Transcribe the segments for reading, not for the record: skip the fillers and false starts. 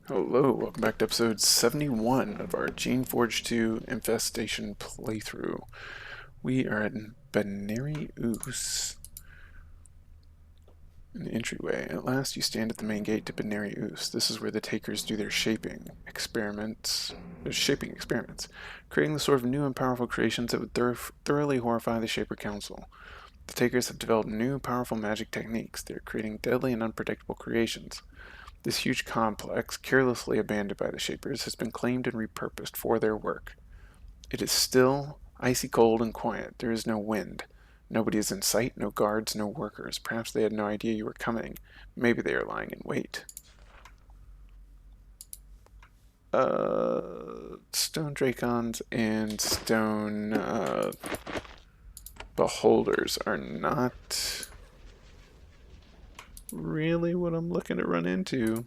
Hello, welcome back to episode 71 of our Geneforge 2 Infestation playthrough. We are at Benary Oos in the entryway. At last you stand at the main gate to Benary Oos. This is where the takers do their shaping experiments, creating the sort of new and powerful creations that would thoroughly horrify the Shaper Council. The takers have developed new, powerful magic techniques. They are creating deadly and unpredictable creations. This huge complex, carelessly abandoned by the Shapers, has been claimed and repurposed for their work. It is still, icy cold, and quiet. There is no wind. Nobody is in sight, no guards, no workers. Perhaps they had no idea you were coming. Maybe they are lying in wait. Stone Dracons and stone beholders are not really what I'm looking to run into.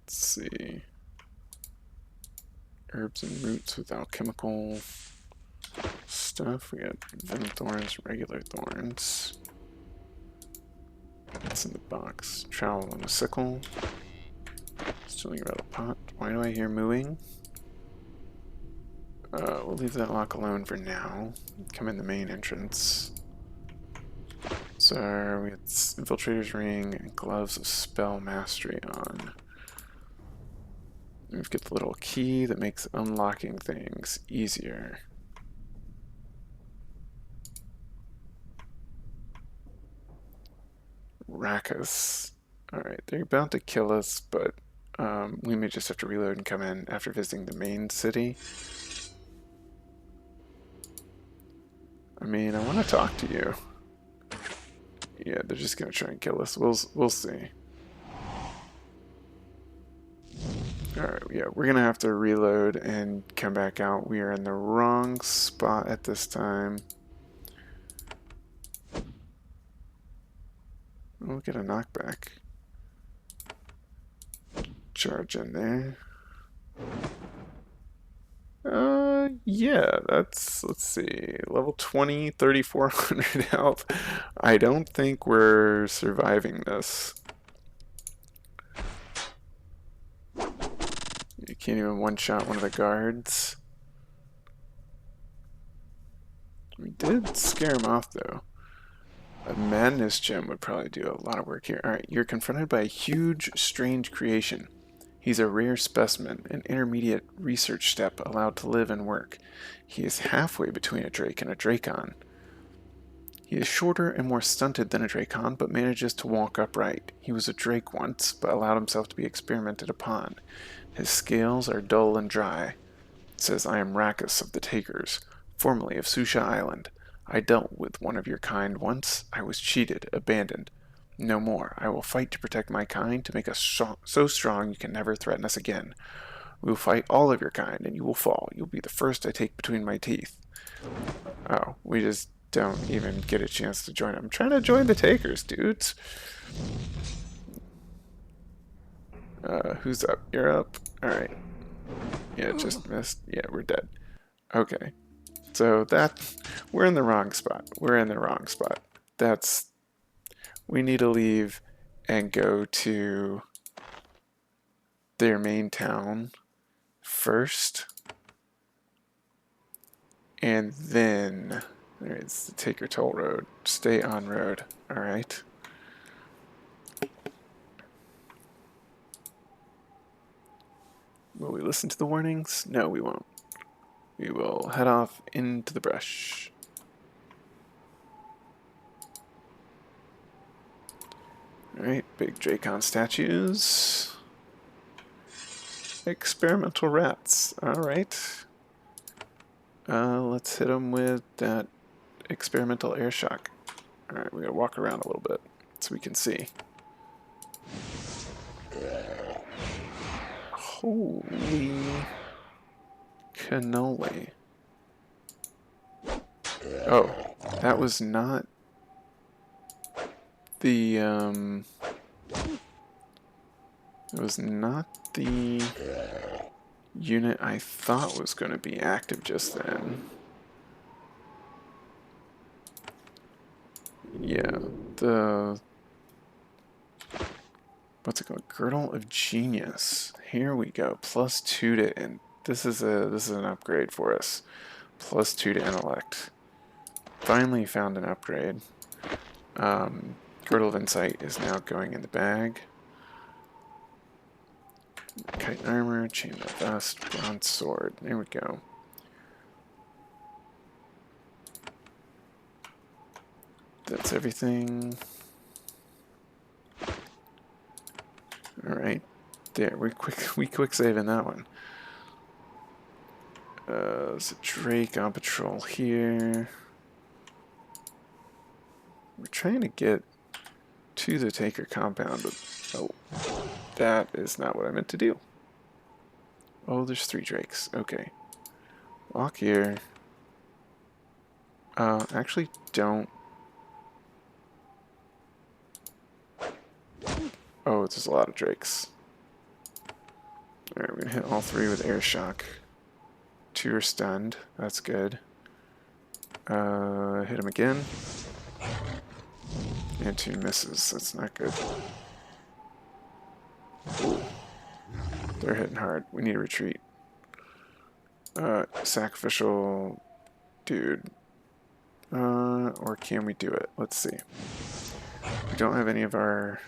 Let's see. Herbs and roots with alchemical stuff. We got venom thorns, regular thorns. What's in the box? Trowel and a sickle. Stealing about a pot. Why do I hear mooing? We'll leave that lock alone for now. Come in the main entrance. So we got Infiltrator's Ring and Gloves of Spell Mastery on. We've got the little key that makes unlocking things easier. Rakus. Alright, they're about to kill us, but we may just have to reload and come in after visiting the main city. I mean, I want to talk to you. Yeah, they're just going to try and kill us. We'll see. Alright, yeah, we're going to have to reload and come back out. We are in the wrong spot at this time. We'll get a knockback. Charge in there. Yeah, that's, let's see, level 20, 3,400 health. I don't think we're surviving this. You can't even one-shot one of the guards. We did scare him off, though. A madness gem would probably do a lot of work here. Alright, you're confronted by a huge, strange creation. He's a rare specimen, an intermediate research step allowed to live and work. He is halfway between a drake and a drakon. He is shorter and more stunted than a drakon, but manages to walk upright. He was a drake once, but allowed himself to be experimented upon. His scales are dull and dry. It says, I am Rakus of the Takers, formerly of Susha Island. I dealt with one of your kind once. I was cheated, abandoned. No more. I will fight to protect my kind, to make us so strong you can never threaten us again. We will fight all of your kind, and you will fall. You'll be the first I take between my teeth. Oh, we just don't even get a chance to join. I'm trying to join the Takers, dudes. Who's up? You're up? Alright. Yeah, just missed. Yeah, we're dead. Okay. So we're in the wrong spot. We're in the wrong spot. We need to leave and go to their main town first. And then, it's the Taker Toll Road. Stay on road. Alright. Will we listen to the warnings? No, we won't. We will head off into the brush. Alright, big Drakon statues. Experimental rats. Alright. Let's hit them with that experimental air shock. Alright, we gotta walk around a little bit so we can see. Holy cannoli. Oh, that was not the, it was not the unit I thought was going to be active just then. Yeah, What's it called? Girdle of Genius. Here we go. +2 to and this is an upgrade for us. +2 to intellect. Finally found an upgrade. Girdle of Insight is now going in the bag. Kite armor, chainmail vest, bronze sword. There we go. That's everything. Alright. There, we quick saving that one. There's a Drake on patrol here. We're trying to get to the Taker compound, but oh, that is not what I meant to do. Oh, there's 3 Drakes. Okay. Walk here. Actually don't. Oh, there's a lot of Drakes. Alright, we're gonna hit all 3 with air shock. 2 are stunned. That's good. Hit him again. And 2 misses. That's not good. Ooh. They're hitting hard. We need to retreat. Sacrificial dude. Or can we do it? Let's see. We don't have any of our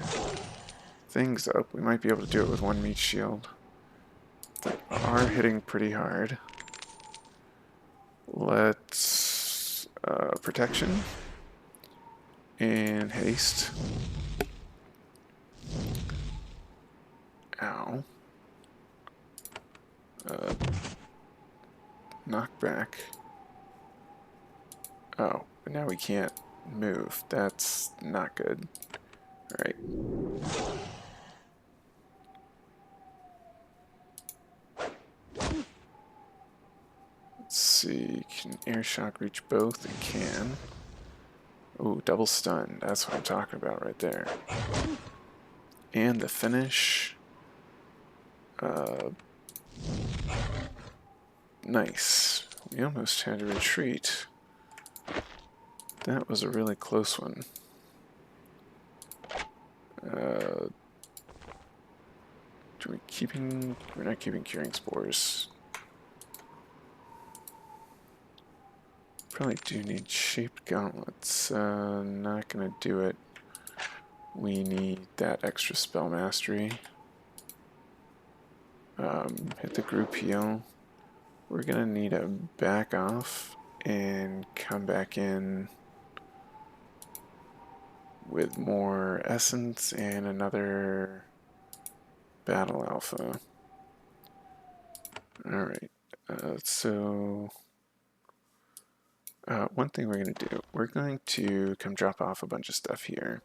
things up. We might be able to do it with 1 meat shield. They are hitting pretty hard. Let's protection and haste. Ow. Knockback. Oh, but now we can't move. That's not good. Alright. Let's see. Can air shock reach both? It can. Ooh, double stun. That's what I'm talking about right there. And the finish. Nice. We almost had to retreat. That was a really close one. We're not keeping curing spores. Probably do need shaped gauntlets. Not gonna do it. We need that extra spell mastery. Hit the group heal. We're gonna need to back off and come back in with more essence and another battle alpha. Alright, so one thing we're going to do, we're going to come drop off a bunch of stuff here.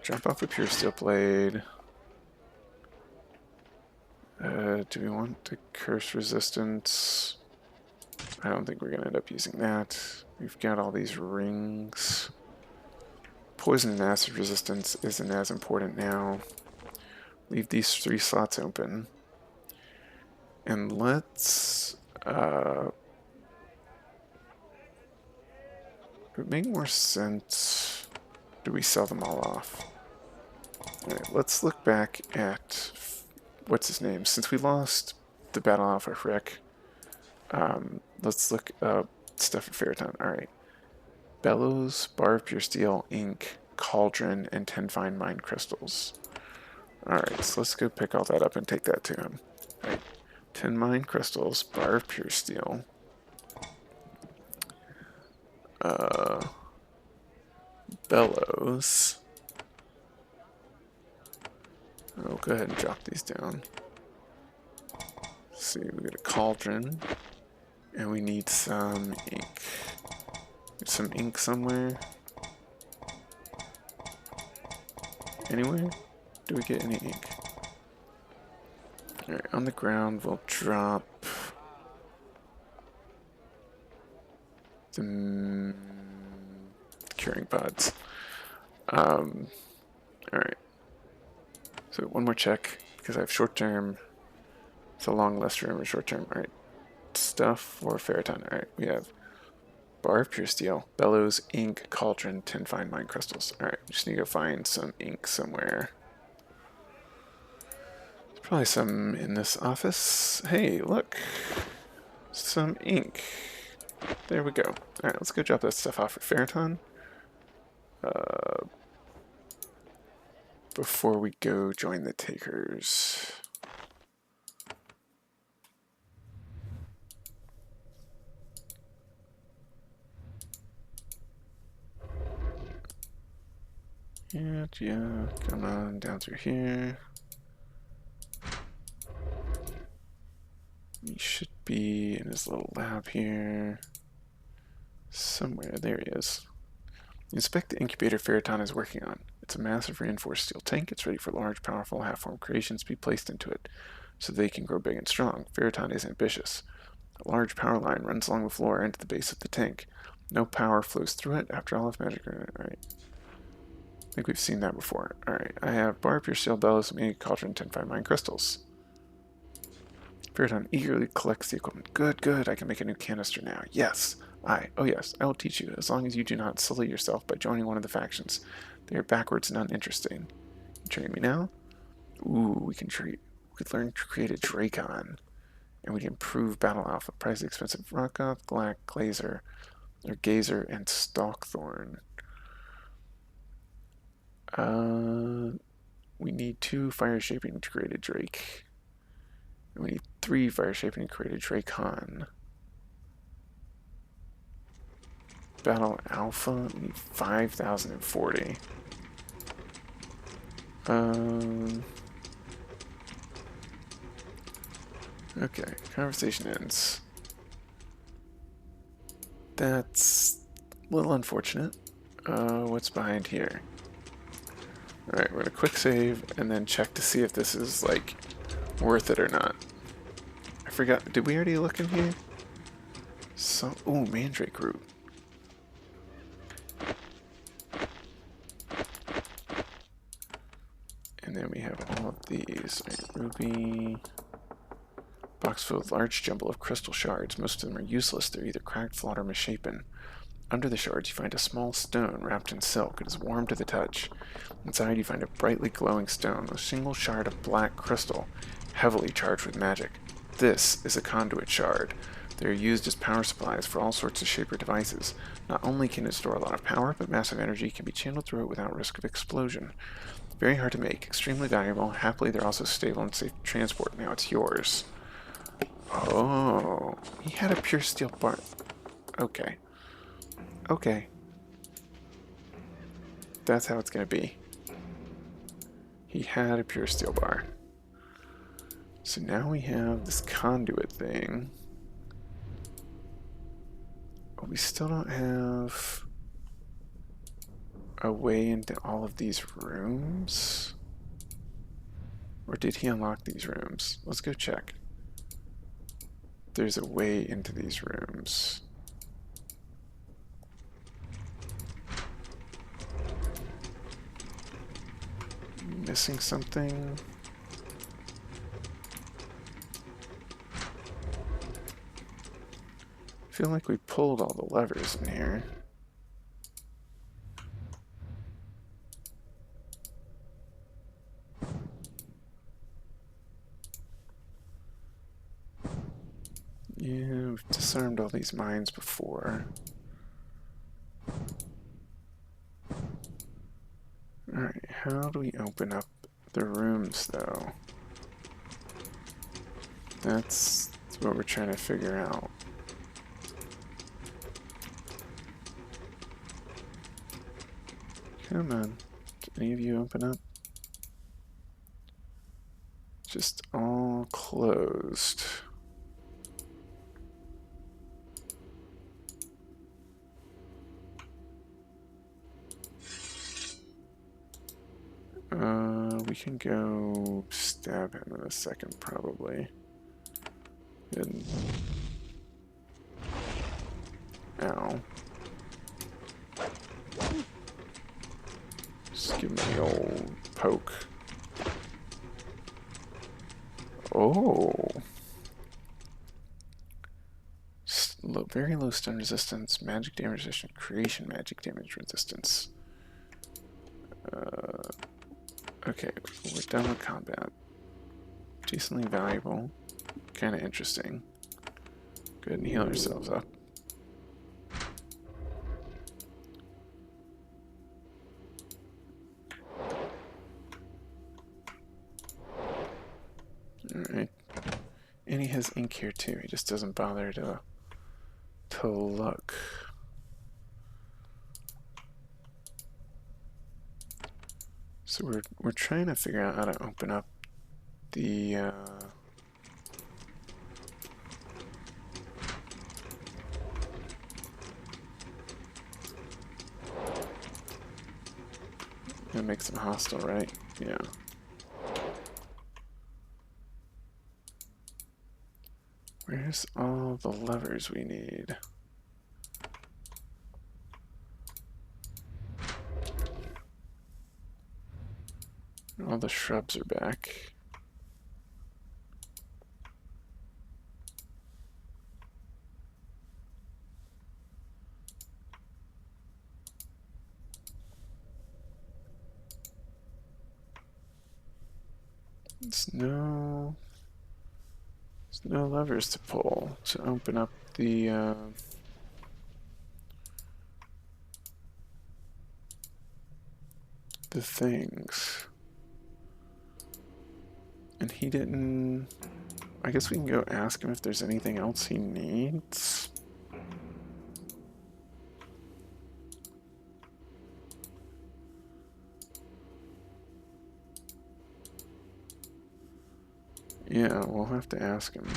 Drop off a pure steel blade. Do we want the curse resistance? I don't think we're going to end up using that. We've got all these rings. Poison and acid resistance isn't as important now. Leave these 3 slots open. And let's... it would make more sense... Do we sell them all off? Alright, let's look back at... What's his name? Since we lost the Battle Alpha Rick, let's look up stuff at Phariton. Alright. Bellows, bar of pure steel, ink, cauldron, and 10 fine mind crystals. Alright, so let's go pick all that up and take that to him. Alright. 10 mind crystals, bar of pure steel. Bellows. Oh, go ahead and drop these down. Let's see, we got a cauldron. And we need some ink. There's some ink somewhere. Anywhere? Do we get any ink? Alright, on the ground we'll drop the curing pods. Alright. So one more check, because I have short term. It's a long rest room or short term. Alright. Stuff for Phariton. Alright, we have Bar of pure steel, bellows, ink, cauldron, 10 fine mine crystals. Alright, just need to go find some ink somewhere. There's probably some in this office. Hey, look. Some ink. There we go. Alright, let's go drop that stuff off at Phariton. Before we go join the takers. Yeah, come on, down through here. He should be in his little lab here. Somewhere, there he is. Inspect the incubator Phariton is working on. It's a massive reinforced steel tank. It's ready for large, powerful, half-formed creations to be placed into it, so they can grow big and strong. Phariton is ambitious. A large power line runs along the floor into the base of the tank. No power flows through it after all of magic. Alright. I think we've seen that before. Alright, I have bar, pure steel, bellows, mini cauldron, 10 fine mine crystals. Phariton eagerly collects the equipment. Good, good, I can make a new canister now. Yes, oh yes, I will teach you, as long as you do not sully yourself by joining one of the factions. They are backwards and uninteresting. You train me now? Ooh, we can learn to create a Dracon. And we can improve Battle Alpha. Price expensive Rockoff, Glack, Glazer, or Gazer, and Stalkthorn. We need 2 fire shaping to create a Drake. And we need 3 fire shaping to create a Dracon. Battle Alpha, we need 5,040. Okay, conversation ends. That's a little unfortunate. What's behind here? Alright, we're gonna quick save and then check to see if this is, like, worth it or not. I forgot, did we already look in here? So, ooh, Mandrake root. And then we have all of these. Right, ruby. Box filled with large jumble of crystal shards. Most of them are useless. They're either cracked, flawed, or misshapen. Under the shards, you find a small stone wrapped in silk. It is warm to the touch. Inside, you find a brightly glowing stone, a single shard of black crystal, heavily charged with magic. This is a conduit shard. They are used as power supplies for all sorts of shaper devices. Not only can it store a lot of power, but massive energy can be channeled through it without risk of explosion. Very hard to make, extremely valuable. Happily, they're also stable and safe to transport. Now it's yours. Oh, he had a pure steel bar. Okay. Okay. That's how it's going to be. He had a pure steel bar. So now we have this conduit thing. But we still don't have a way into all of these rooms. Or did he unlock these rooms? Let's go check. There's a way into these rooms. Missing something? I feel like we pulled all the levers in here. Yeah, we've disarmed all these mines before. Alright, how do we open up the rooms, though? That's what we're trying to figure out. Come on. Can any of you open up? Just all closed. We can go stab him in a second, probably. And... ow. Just give him the old poke. Oh! Just a little very low stun resistance, magic damage resistance, creation magic damage resistance. Okay, we're done with combat. Decently valuable. Kind of interesting. Go ahead and heal ourselves up. Alright. And he has ink here too. He just doesn't bother to look. So we're trying to figure out how to open up the that makes them hostile, right? Yeah. Where's all the levers we need? All the shrubs are back. There's no levers to pull to open up the things. And he didn't... I guess we can go ask him if there's anything else he needs. Yeah, we'll have to ask him.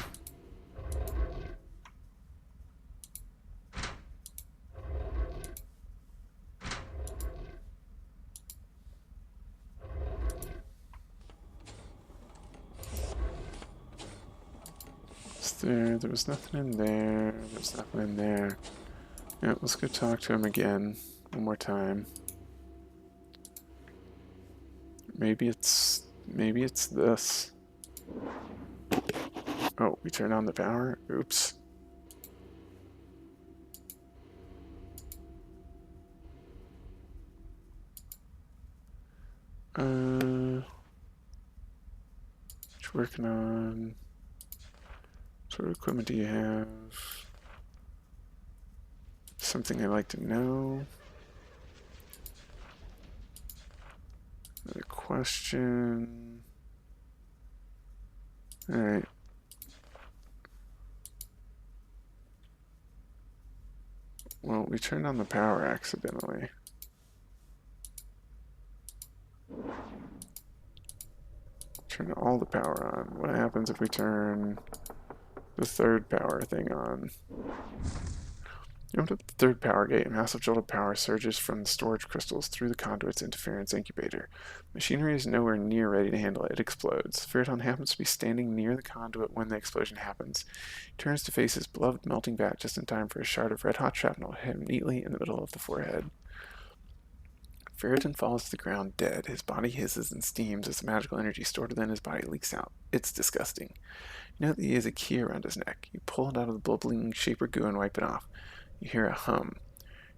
There was nothing in there. There's nothing in there. Yeah, let's go talk to him again. One more time. Maybe it's this. Oh, we turned on the power? Oops. What you working on? What sort of equipment do you have? Something I'd like to know. Another question. Alright. Well, we turned on the power accidentally. Turn all the power on. What happens if we turn the third power thing on? You open up the third power gate, a massive jolt of power surges from the storage crystals through the conduit's interference incubator. Machinery is nowhere near ready to handle it. It explodes. Phariton happens to be standing near the conduit when the explosion happens. He turns to face his beloved melting vat just in time for a shard of red-hot shrapnel to hit him neatly in the middle of the forehead. Phariton falls to the ground dead. His body hisses and steams as the magical energy stored within his body leaks out. It's disgusting. You know that he has a key around his neck. You pull it out of the bubbling shaper goo and wipe it off. You hear a hum.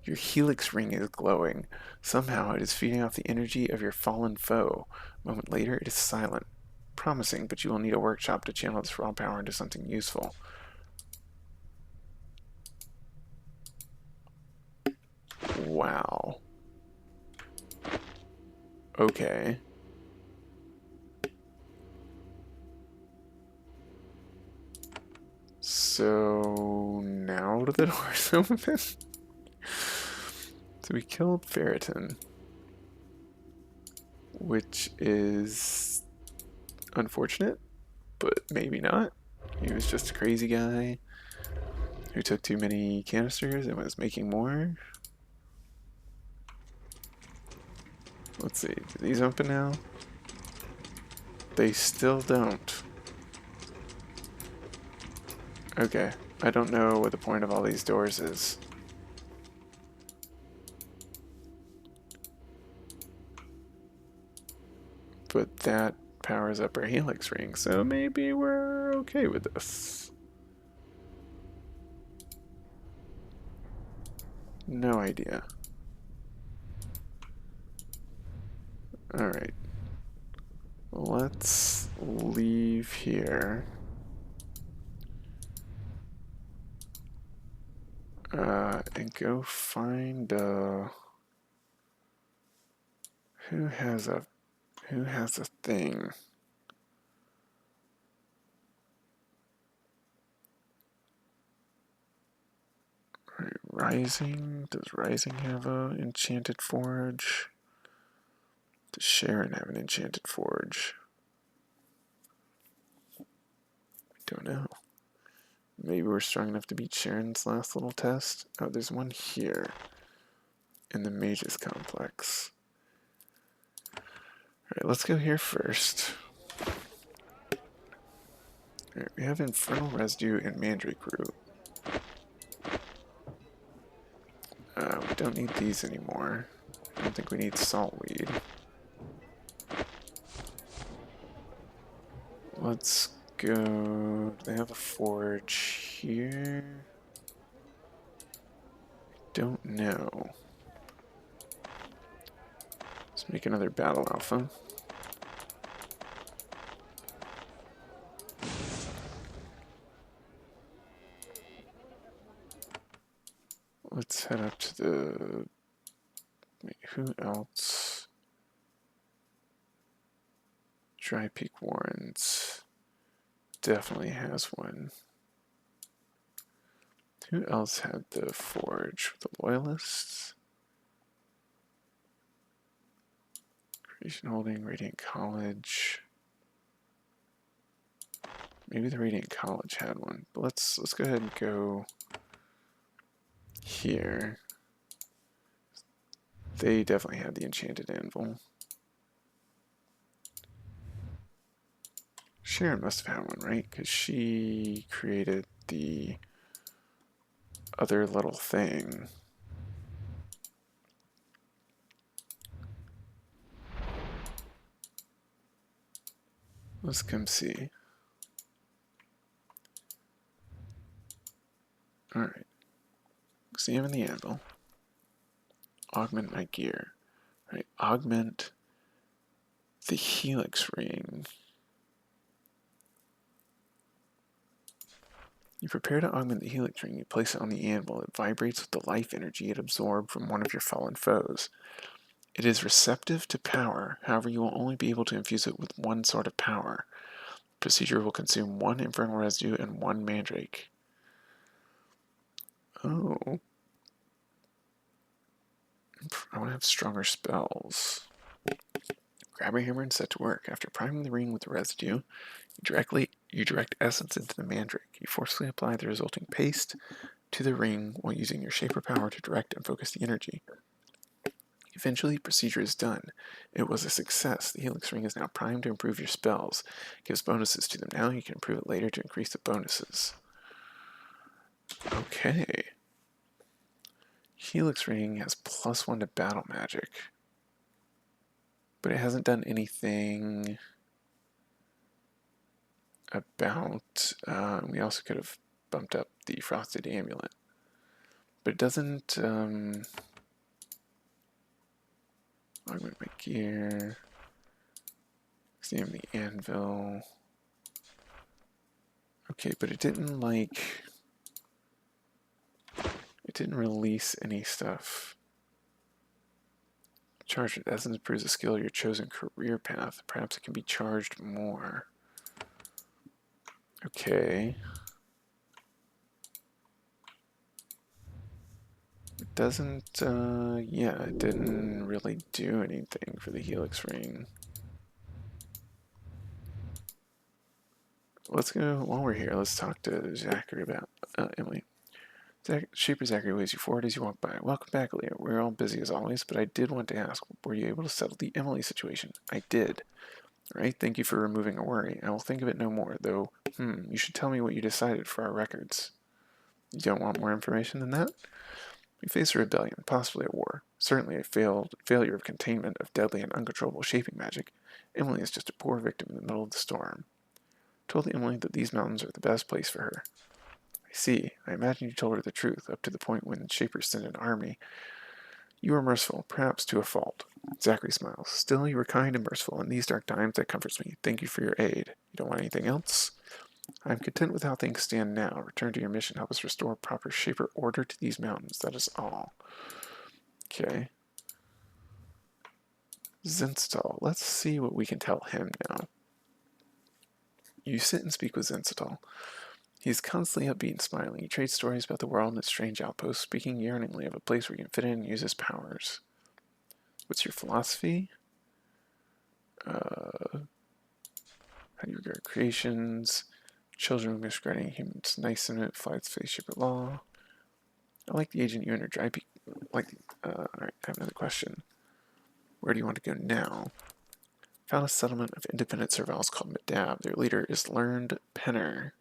Your Helix ring is glowing. Somehow it is feeding off the energy of your fallen foe. A moment later, it is silent. Promising, but you will need a workshop to channel this raw power into something useful. Wow. Okay. So now do the doors open? So we killed Phariton, which is unfortunate, but maybe not. He was just a crazy guy who took too many canisters and was making more. Let's see, do these open now? They still don't. Okay, I don't know what the point of all these doors is. But that powers up our Helix ring, so maybe we're okay with this. No idea. Alright. Let's leave here. And go find who has a thing. Right, Rising. Does Rising have a enchanted forge? Does Sharon have an enchanted forge? I don't know. Maybe we're strong enough to beat Sharon's last little test. Oh, there's one here in the Mages Complex. Alright, let's go here first. Alright, we have Infernal Residue and Mandrake Root. We don't need these anymore. I don't think we need saltweed. Let's go... Do they have a forge here? Don't know. Let's make another battle alpha. Let's head up to the... Wait, who else? Dry Peak Warrens definitely has one. Who else had the forge? The Loyalists? Creation Holding, Radiant College. Maybe the Radiant College had one. But let's go ahead and go here. They definitely had the Enchanted Anvil. Sharon must have had one, right? Because she created the other little thing. Let's come see. Alright. Examine the anvil. Augment my gear. Alright, augment the Helix ring. You prepare to augment the Helix ring. You place it on the anvil. It vibrates with the life energy it absorbed from one of your fallen foes. It is receptive to power. However, you will only be able to infuse it with one sort of power. The procedure will consume 1 infernal residue and 1 mandrake. Oh. I want to have stronger spells. Grab your hammer and set to work. After priming the ring with the residue, you direct essence into the mandrake. You forcefully apply the resulting paste to the ring while using your shaper power to direct and focus the energy. Eventually, the procedure is done. It was a success. The Helix ring is now primed to improve your spells. It gives bonuses to them now. You can improve it later to increase the bonuses. Okay. Helix ring has +1 to battle magic. But it hasn't done anything about... we also could have bumped up the Frosted Amulet. But it doesn't... augment my gear. Examine the anvil. Okay, but it didn't, like... It didn't release any stuff. Charged with essence improves a skill of your chosen career path. Perhaps it can be charged more. Okay. It doesn't, yeah, it didn't really do anything for the Helix ring. Let's go, while we're here, let's talk to Zachary about, Emily. Shaper Zachary waves you forward as you walk by. Welcome back, Leah. We're all busy as always, but I did want to ask, were you able to settle the Emily situation? I did. Right? Thank you for removing a worry. I will think of it no more, though, you should tell me what you decided for our records. You don't want more information than that? We face a rebellion, possibly a war. Certainly a failure of containment of deadly and uncontrollable shaping magic. Emily is just a poor victim in the middle of the storm. I told Emily that these mountains are the best place for her. I see. I imagine you told her the truth, up to the point when Shapers sent an army. You were merciful, perhaps to a fault. Zachary smiles. Still, you were kind and merciful. In these dark times, that comforts me. Thank you for your aid. You don't want anything else? I'm content with how things stand now. Return to your mission. Help us restore proper Shaper order to these mountains. That is all. Okay. Zensital. Let's see what we can tell him now. You sit and speak with Zensital. He's constantly upbeat and smiling. He trades stories about the world and its strange outposts, speaking yearningly of a place where you can fit in and use his powers. What's your philosophy? How do you regard creations? Children misguiding humans. Nice in it. Flight spaceship at law. I like the agent you entered. Alright, I have another question. Where do you want to go now? Found a settlement of independent serviles called Medab. Their leader is Learned Penner.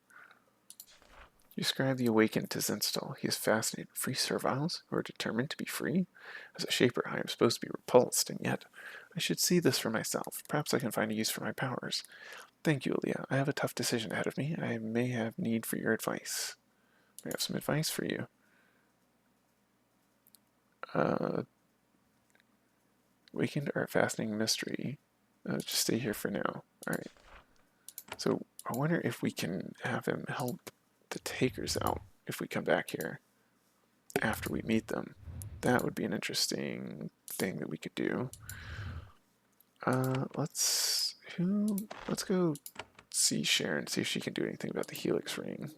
You describe the Awakened to Zensital. He is fascinated. Free serviles who are determined to be free? As a Shaper, I am supposed to be repulsed, and yet I should see this for myself. Perhaps I can find a use for my powers. Thank you, Aaliyah. I have a tough decision ahead of me. I may have need for your advice. I have some advice for you. Awakened are a fascinating mystery. Just stay here for now. Alright. So, I wonder if we can have him help the Takers out if we come back here after we meet them. That would be an interesting thing that we could do. Let's go see Sharon, see if she can do anything about the Helix ring.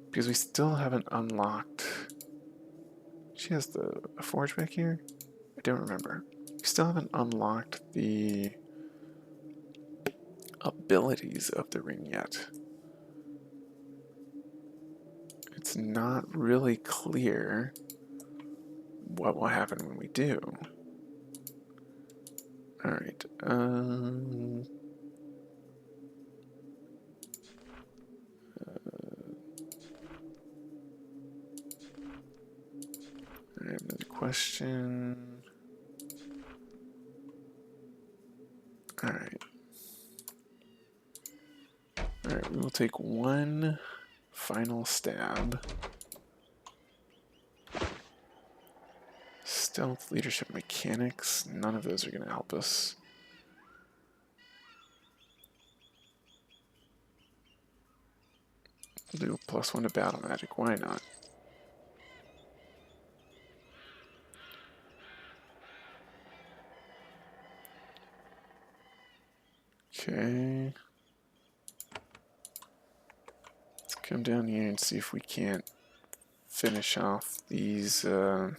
Because we still haven't unlocked... She has a forge back here? I don't remember. We still haven't unlocked the abilities of the ring yet. It's not really clear what will happen when we do. Alright, I have another question. Alright. Alright, we will take one final stab. Stealth, leadership, mechanics, none of those are going to help us. We'll do a +1 to battle magic, why not? Okay. Let's come down here and see if we can't finish off these, wait,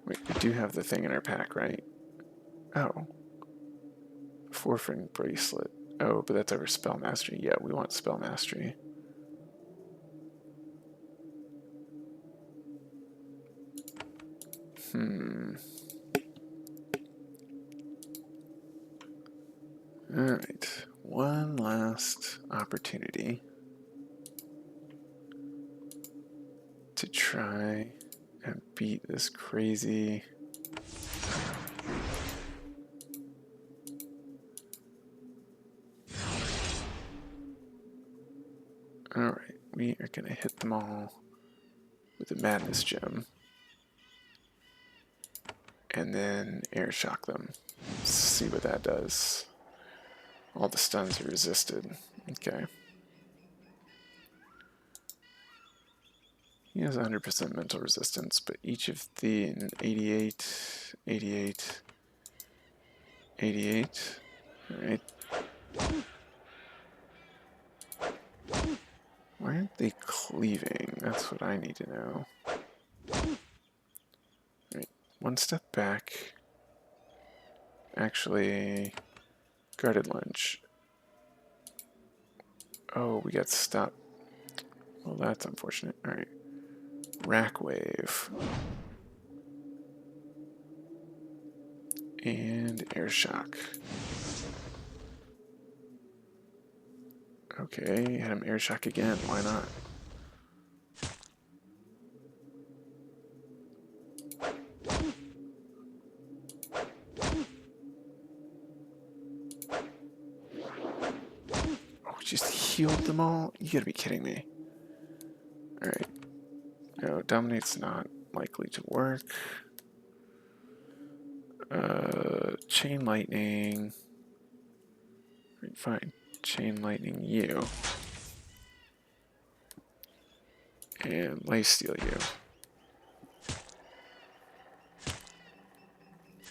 we do have the thing in our pack, right? Oh. Forfeiting bracelet. Oh, but that's over spell mastery. Yeah, we want spell mastery. Alright, one last opportunity to try and beat this crazy... Alright, we are going to hit them all with the Madness Gem. And then air shock them. Let's see what that does. All the stuns are resisted. Okay. He has 100% mental resistance, but each of the 88, 88, 88. Alright. Why aren't they cleaving? That's what I need to know. Alright, one step back. Actually, guarded lunge. Oh, we got stopped. Well, that's unfortunate. Alright. Rack wave. And air shock. Okay, had him air shock again. Why not? Oh, just healed them all? You gotta be kidding me. Alright. No, Dominate's not likely to work. Chain Lightning. Fine. Chain Lightning you. And Lifesteal you.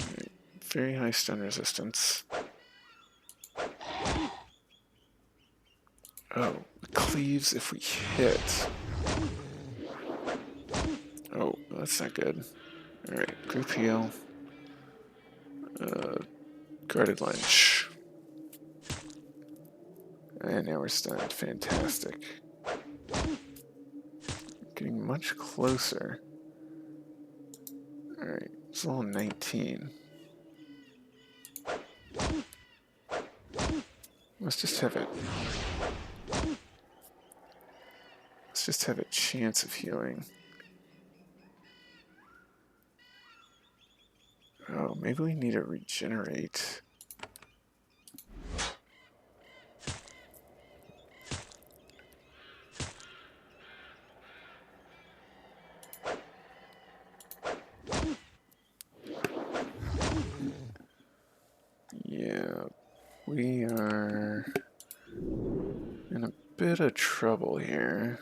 Right. Very high stun resistance. Oh, cleaves if we hit. Oh, that's not good. Alright, group heal. Guarded lunge. And now we're stunned. Fantastic. Getting much closer. Alright, it's level 19. Let's just have it. Let's just have a chance of healing. Oh, maybe we need to regenerate. Yeah, we are in a bit of trouble here.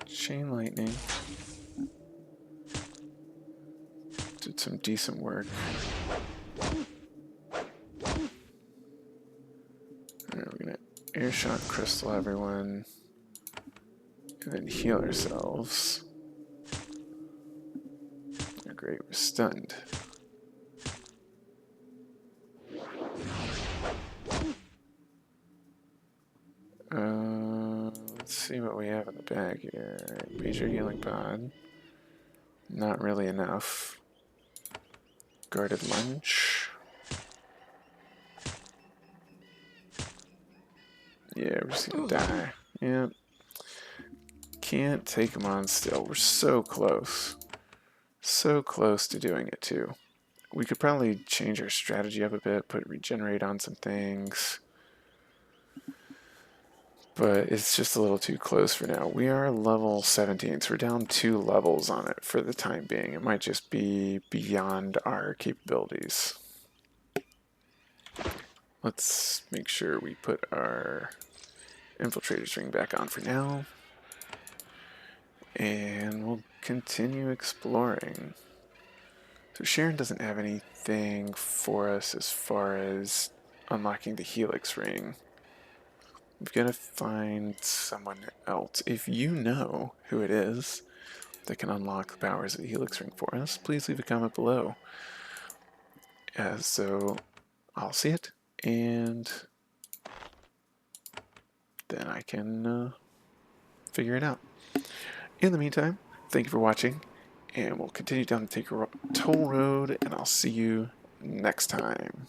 Chain Lightning did some decent work. Alright, we're gonna air shot crystal everyone and then heal ourselves. Oh, great, we're stunned. Let's see what we have in the bag here. Major healing pod. Not really enough. Guarded lunge. Yeah, we're just gonna die. Yeah. Can't take him on still. We're so close. So close to doing it too. We could probably change our strategy up a bit, put regenerate on some things. But it's just a little too close for now. We are level 17, so we're down 2 levels on it for the time being. It might just be beyond our capabilities. Let's make sure we put our infiltrator's ring back on for now. And we'll continue exploring. So Sharon doesn't have anything for us as far as unlocking the Helix ring. We've got to find someone else. If you know who it is that can unlock the powers of the Helix ring for us, please leave a comment below. So I'll see it, and then I can figure it out. In the meantime, thank you for watching, and we'll continue down the Toll Road, and I'll see you next time.